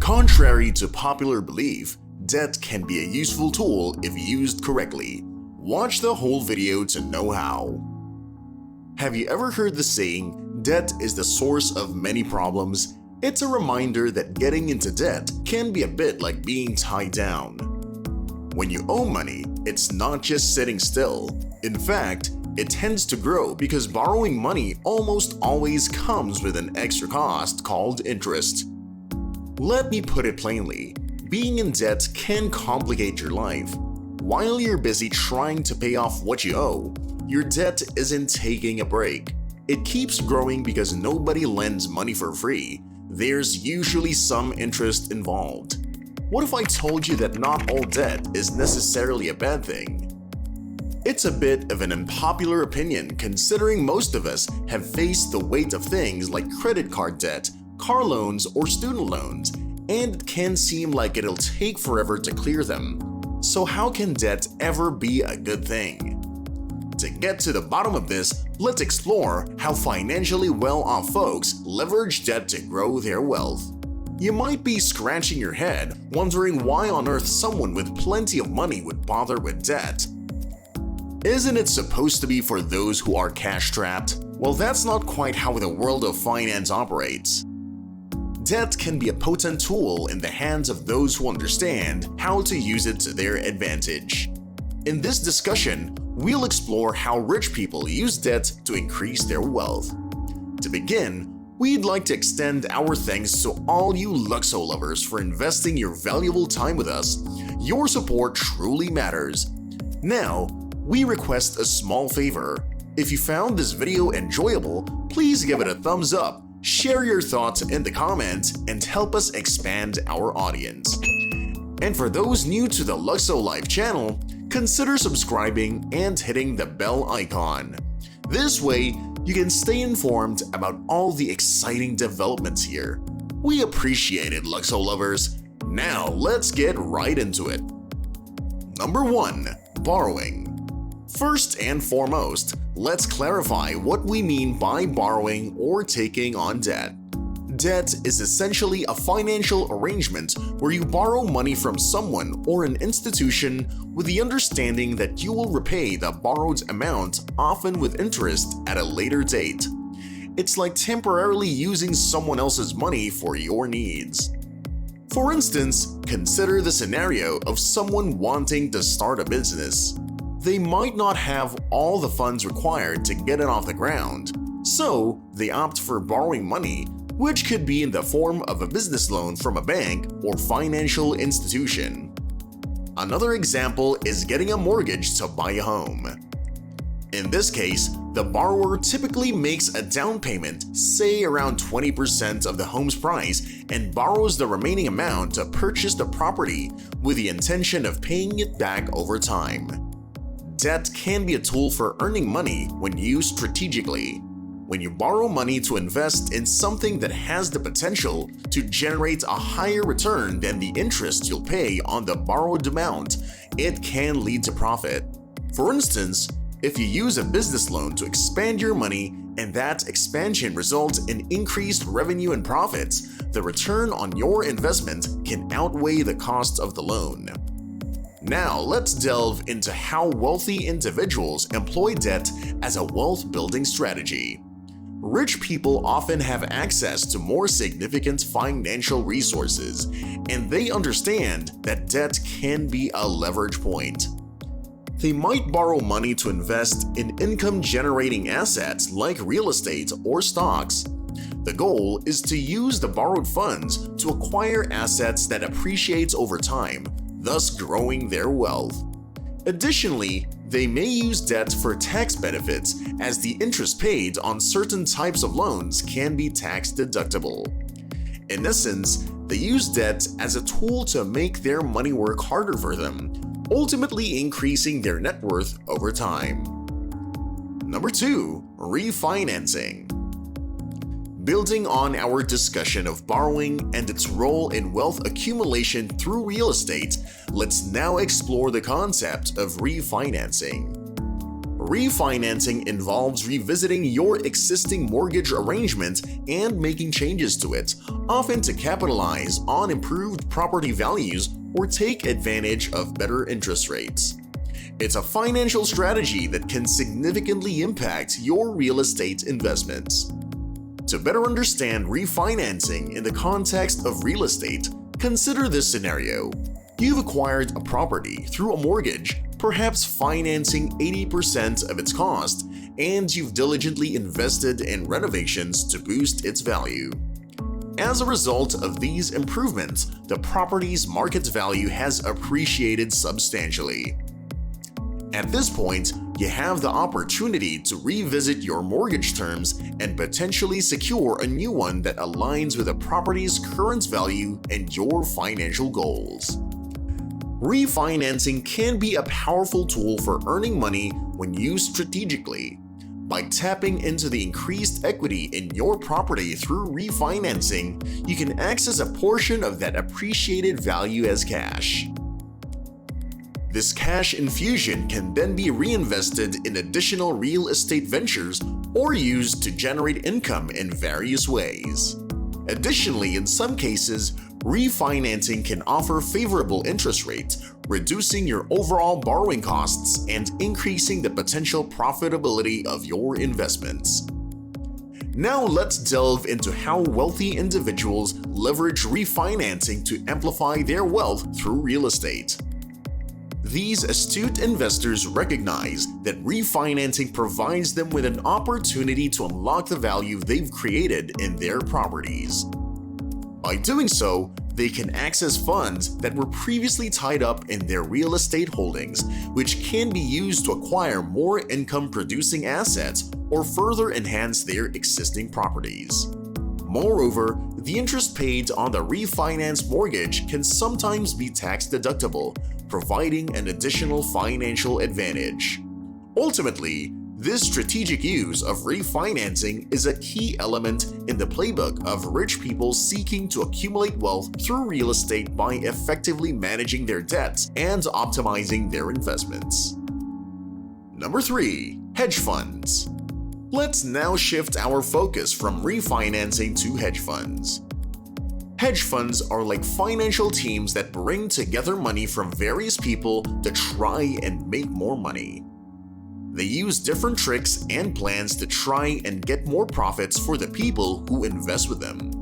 Contrary to popular belief, debt can be a useful tool if used correctly. Watch the whole video to know how. Have you ever heard the saying, debt is the source of many problems? It's a reminder that getting into debt can be a bit like being tied down. When you owe money, it's not just sitting still. In fact, it tends to grow because borrowing money almost always comes with an extra cost called interest. Let me put it plainly, being in debt can complicate your life. While you're busy trying to pay off what you owe, your debt isn't taking a break. It keeps growing because nobody lends money for free. There's usually some interest involved. What if I told you that not all debt is necessarily a bad thing? It's a bit of an unpopular opinion considering most of us have faced the weight of things like credit card debt, car loans, or student loans, and it can seem like it'll take forever to clear them. So how can debt ever be a good thing? To get to the bottom of this, let's explore how financially well-off folks leverage debt to grow their wealth. You might be scratching your head, wondering why on earth someone with plenty of money would bother with debt. Isn't it supposed to be for those who are cash-strapped? Well, that's not quite how the world of finance operates. Debt can be a potent tool in the hands of those who understand how to use it to their advantage. In this discussion, we'll explore how rich people use debt to increase their wealth. To begin, we'd like to extend our thanks to all you Luxo lovers for investing your valuable time with us. Your support truly matters. Now, we request a small favor. If you found this video enjoyable, please give it a thumbs up, share your thoughts in the comments, and help us expand our audience. And for those new to the Luxo-Life channel, consider subscribing and hitting the bell icon. This way, you can stay informed about all the exciting developments here. We appreciate it, Luxo lovers. Now, let's get right into it. Number 1. Borrowing. First and foremost, let's clarify what we mean by borrowing or taking on debt. Debt is essentially a financial arrangement where you borrow money from someone or an institution with the understanding that you will repay the borrowed amount, often with interest, at a later date. It's like temporarily using someone else's money for your needs. For instance, consider the scenario of someone wanting to start a business. They might not have all the funds required to get it off the ground, so they opt for borrowing money, which could be in the form of a business loan from a bank or financial institution. Another example is getting a mortgage to buy a home. In this case, the borrower typically makes a down payment, say around 20% of the home's price, and borrows the remaining amount to purchase the property with the intention of paying it back over time. Debt can be a tool for earning money when used strategically. When you borrow money to invest in something that has the potential to generate a higher return than the interest you'll pay on the borrowed amount, it can lead to profit. For instance, if you use a business loan to expand your money and that expansion results in increased revenue and profits, the return on your investment can outweigh the cost of the loan. Now let's delve into how wealthy individuals employ debt as a wealth-building strategy. Rich people often have access to more significant financial resources, and they understand that debt can be a leverage point. They might borrow money to invest in income-generating assets like real estate or stocks. The goal is to use the borrowed funds to acquire assets that appreciate over time, thus growing their wealth. Additionally, they may use debt for tax benefits, as the interest paid on certain types of loans can be tax deductible. In essence, they use debt as a tool to make their money work harder for them, ultimately increasing their net worth over time. Number 2. Refinancing. Building on our discussion of borrowing and its role in wealth accumulation through real estate, let's now explore the concept of refinancing. Refinancing involves revisiting your existing mortgage arrangement and making changes to it, often to capitalize on improved property values or take advantage of better interest rates. It's a financial strategy that can significantly impact your real estate investments. To better understand refinancing in the context of real estate, consider this scenario. You've acquired a property through a mortgage, perhaps financing 80% of its cost, and you've diligently invested in renovations to boost its value. As a result of these improvements, the property's market value has appreciated substantially. At this point, you have the opportunity to revisit your mortgage terms and potentially secure a new one that aligns with the property's current value and your financial goals. Refinancing can be a powerful tool for earning money when used strategically. By tapping into the increased equity in your property through refinancing, you can access a portion of that appreciated value as cash. This cash infusion can then be reinvested in additional real estate ventures or used to generate income in various ways. Additionally, in some cases, refinancing can offer favorable interest rates, reducing your overall borrowing costs and increasing the potential profitability of your investments. Now let's delve into how wealthy individuals leverage refinancing to amplify their wealth through real estate. These astute investors recognize that refinancing provides them with an opportunity to unlock the value they've created in their properties. By doing so, they can access funds that were previously tied up in their real estate holdings, which can be used to acquire more income-producing assets or further enhance their existing properties. Moreover, the interest paid on the refinanced mortgage can sometimes be tax-deductible, providing an additional financial advantage. Ultimately, this strategic use of refinancing is a key element in the playbook of rich people seeking to accumulate wealth through real estate by effectively managing their debts and optimizing their investments. Number 3. Hedge funds. Let's now shift our focus from refinancing to hedge funds. Hedge funds are like financial teams that bring together money from various people to try and make more money. They use different tricks and plans to try and get more profits for the people who invest with them.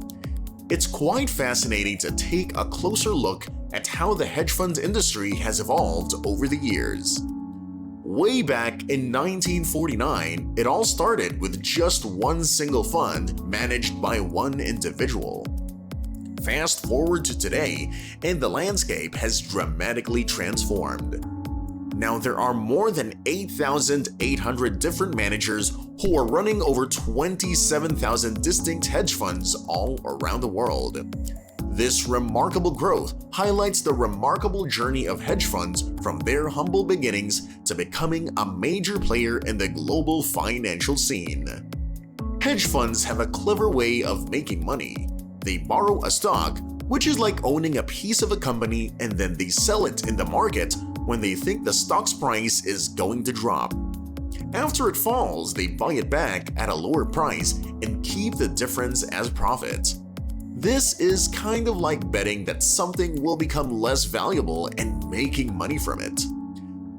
It's quite fascinating to take a closer look at how the hedge fund industry has evolved over the years. Way back in 1949, it all started with just one single fund managed by one individual. Fast forward to today, and the landscape has dramatically transformed. Now there are more than 8,800 different managers who are running over 27,000 distinct hedge funds all around the world. This remarkable growth highlights the remarkable journey of hedge funds from their humble beginnings to becoming a major player in the global financial scene. Hedge funds have a clever way of making money. They borrow a stock, which is like owning a piece of a company, and then they sell it in the market when they think the stock's price is going to drop. After it falls, they buy it back at a lower price and keep the difference as profit. This is kind of like betting that something will become less valuable and making money from it.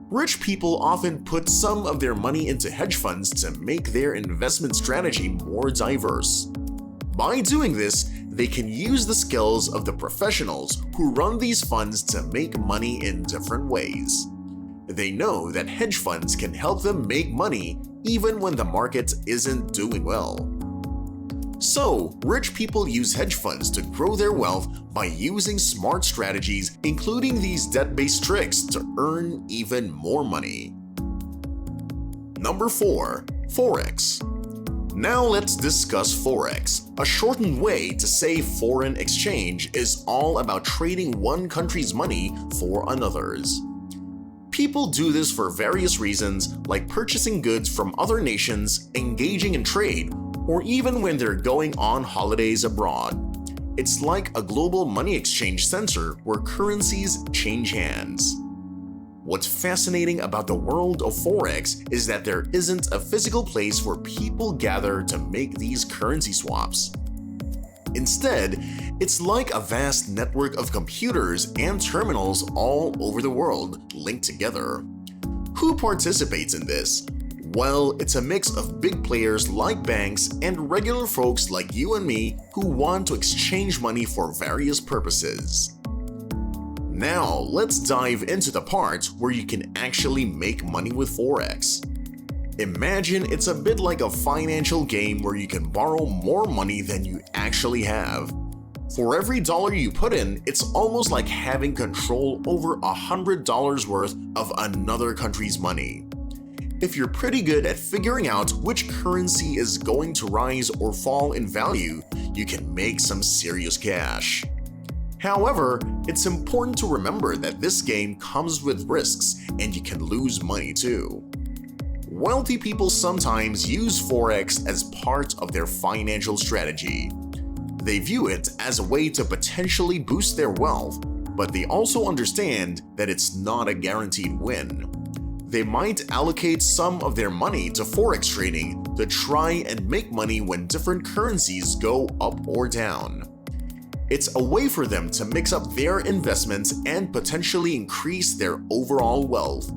Rich people often put some of their money into hedge funds to make their investment strategy more diverse. By doing this, they can use the skills of the professionals who run these funds to make money in different ways. They know that hedge funds can help them make money even when the market isn't doing well. So, rich people use hedge funds to grow their wealth by using smart strategies, including these debt-based tricks to earn even more money. Number 4. Forex. Now let's discuss Forex. A shortened way to say foreign exchange is all about trading one country's money for another's. People do this for various reasons, like purchasing goods from other nations, engaging in trade, or even when they're going on holidays abroad. It's like a global money exchange center where currencies change hands. What's fascinating about the world of Forex is that there isn't a physical place where people gather to make these currency swaps. Instead, it's like a vast network of computers and terminals all over the world linked together. Who participates in this? Well, it's a mix of big players like banks and regular folks like you and me who want to exchange money for various purposes. Now, let's dive into the part where you can actually make money with Forex. Imagine it's a bit like a financial game where you can borrow more money than you actually have. For every dollar you put in, it's almost like having control over $100 worth of another country's money. If you're pretty good at figuring out which currency is going to rise or fall in value, you can make some serious cash. However, it's important to remember that this game comes with risks and you can lose money too. Wealthy people sometimes use Forex as part of their financial strategy. They view it as a way to potentially boost their wealth, but they also understand that it's not a guaranteed win. They might allocate some of their money to Forex trading to try and make money when different currencies go up or down. It's a way for them to mix up their investments and potentially increase their overall wealth.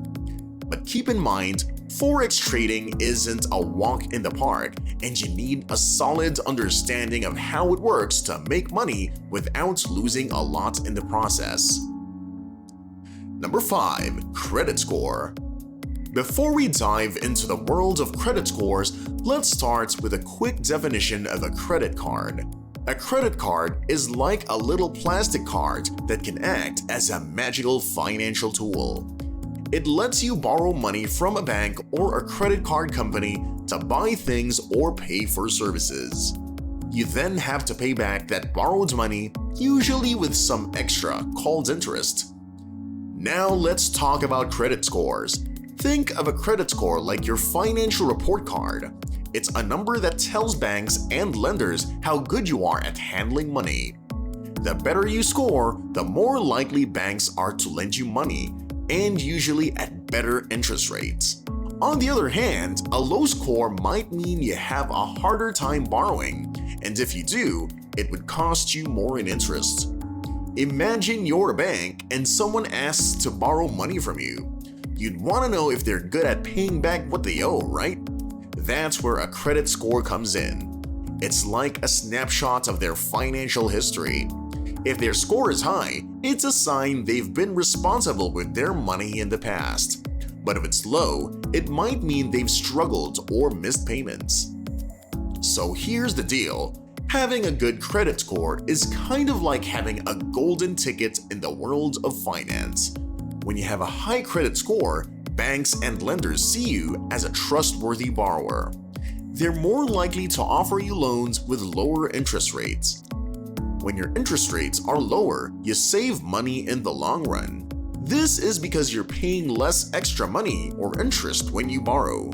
But keep in mind, Forex trading isn't a walk in the park, and you need a solid understanding of how it works to make money without losing a lot in the process. Number 5. Credit score. Before we dive into the world of credit scores, let's start with a quick definition of a credit card. A credit card is like a little plastic card that can act as a magical financial tool. It lets you borrow money from a bank or a credit card company to buy things or pay for services. You then have to pay back that borrowed money, usually with some extra called interest. Now let's talk about credit scores. Think of a credit score like your financial report card. It's a number that tells banks and lenders how good you are at handling money. The better you score, the more likely banks are to lend you money, and usually at better interest rates. On the other hand, a low score might mean you have a harder time borrowing, and if you do, it would cost you more in interest. Imagine you're a bank and someone asks to borrow money from you. You'd want to know if they're good at paying back what they owe, right? That's where a credit score comes in. It's like a snapshot of their financial history. If their score is high, it's a sign they've been responsible with their money in the past. But if it's low, it might mean they've struggled or missed payments. So here's the deal. Having a good credit score is kind of like having a golden ticket in the world of finance. When you have a high credit score, banks and lenders see you as a trustworthy borrower. They're more likely to offer you loans with lower interest rates. When your interest rates are lower, you save money in the long run. This is because you're paying less extra money or interest when you borrow.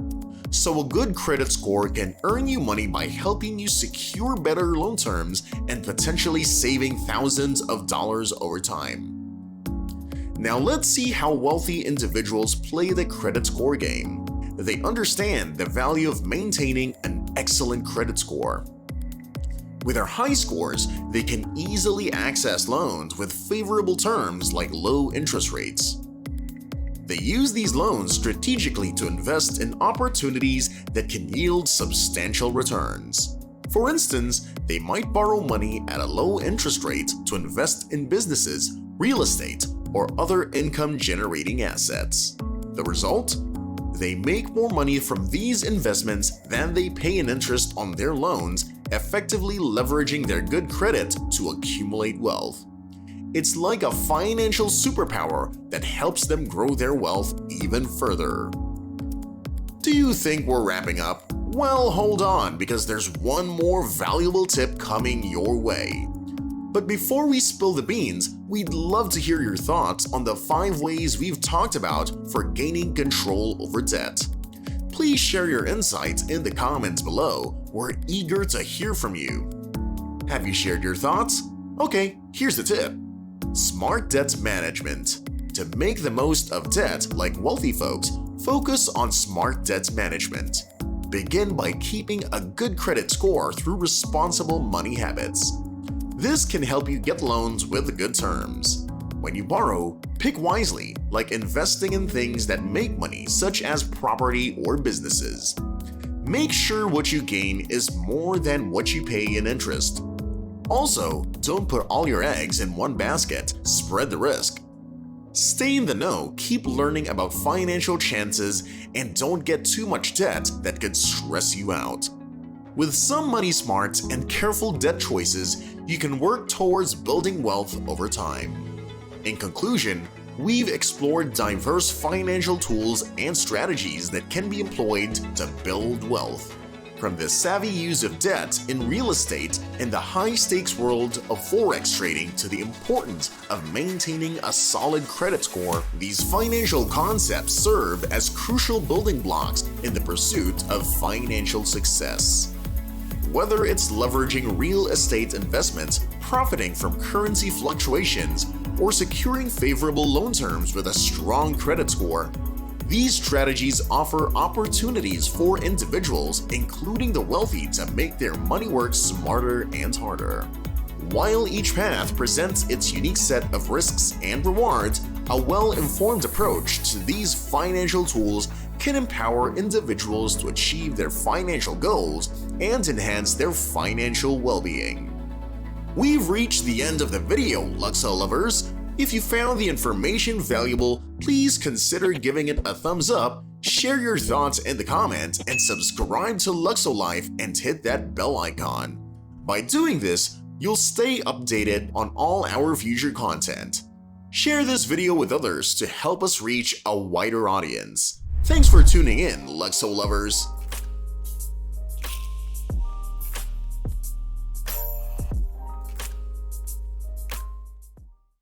So a good credit score can earn you money by helping you secure better loan terms and potentially saving thousands of dollars over time. Now let's see how wealthy individuals play the credit score game. They understand the value of maintaining an excellent credit score. With their high scores, they can easily access loans with favorable terms like low interest rates. They use these loans strategically to invest in opportunities that can yield substantial returns. For instance, they might borrow money at a low interest rate to invest in businesses, real estate, or other income-generating assets. The result? They make more money from these investments than they pay in interest on their loans, effectively leveraging their good credit to accumulate wealth. It's like a financial superpower that helps them grow their wealth even further. Do you think we're wrapping up? Well, hold on, because there's one more valuable tip coming your way. But before we spill the beans, we'd love to hear your thoughts on the 5 ways we've talked about for gaining control over debt. Please share your insights in the comments below. We're eager to hear from you. Have you shared your thoughts? Okay, here's the tip. Smart debt management. To make the most of debt like wealthy folks, focus on smart debt management. Begin by keeping a good credit score through responsible money habits. This can help you get loans with good terms. When you borrow, pick wisely, like investing in things that make money, such as property or businesses. Make sure what you gain is more than what you pay in interest. Also, don't put all your eggs in one basket, spread the risk. Stay in the know, keep learning about financial chances, and don't get too much debt that could stress you out. With some money smarts and careful debt choices, you can work towards building wealth over time. In conclusion, we've explored diverse financial tools and strategies that can be employed to build wealth. From the savvy use of debt in real estate and the high-stakes world of forex trading to the importance of maintaining a solid credit score, these financial concepts serve as crucial building blocks in the pursuit of financial success. Whether it's leveraging real estate investments, profiting from currency fluctuations, or securing favorable loan terms with a strong credit score, these strategies offer opportunities for individuals, including the wealthy, to make their money work smarter and harder. While each path presents its unique set of risks and rewards, a well-informed approach to these financial tools can empower individuals to achieve their financial goals and enhance their financial well-being. We've reached the end of the video, Luxo lovers. If you found the information valuable, please consider giving it a thumbs up, share your thoughts in the comments, and subscribe to Luxo-Life and hit that bell icon. By doing this, you'll stay updated on all our future content. Share this video with others to help us reach a wider audience. Thanks for tuning in, Luxo lovers.